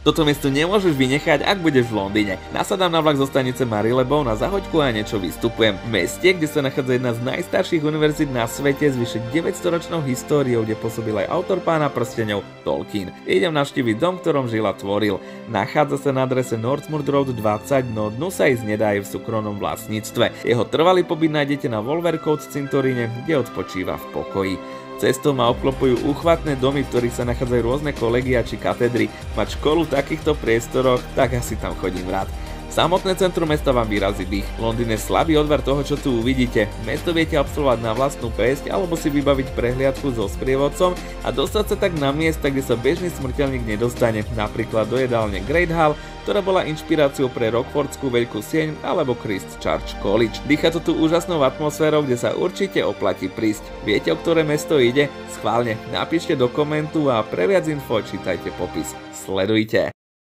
Toto miesto nemôžeš vynechať, ak budeš v Londýne. Nasadám na vlak zo stanice Marylebone a za hoďku a niečo vystupujem. V meste, kde sa nachádza jedna z najstarších univerzít na svete s vyše 900-ročnou históriou, kde pôsobil aj autor Pána prsteňov Tolkien. Idem navštíviť dom, v ktorom žil a tvoril. Nachádza sa na adrese Northmoor Road 20, no dnu sa ísť nedá aj v súkromnom vlastníctve. Jeho trvalý pobyt nájdete na Wolvercote cintoríne, kde odpočíva v pokoji. Cestou ma obklopujú úchvatné domy, v ktorých sa nachádzajú rôzne kolegia či katedry. Mať školu v takýchto priestoroch, tak asi tam chodím rád. Samotné centrum mesta vám vyrazí dých. Londýn je slabý odvar toho, čo tu uvidíte. Mesto viete absolvovať na vlastnú päsť alebo si vybaviť prehliadku so sprievodcom a dostať sa tak na miesta, kde sa bežný smrteľník nedostane, napríklad do jedálne Great Hall, ktorá bola inšpiráciou pre Rockfordskú veľkú sieň alebo Christ Church College. Dýcha to tu úžasnou atmosférou, kde sa určite oplatí prísť. Viete, o ktoré mesto ide? Schválne napíšte do komentu a pre viac info čítajte popis. Sledujte.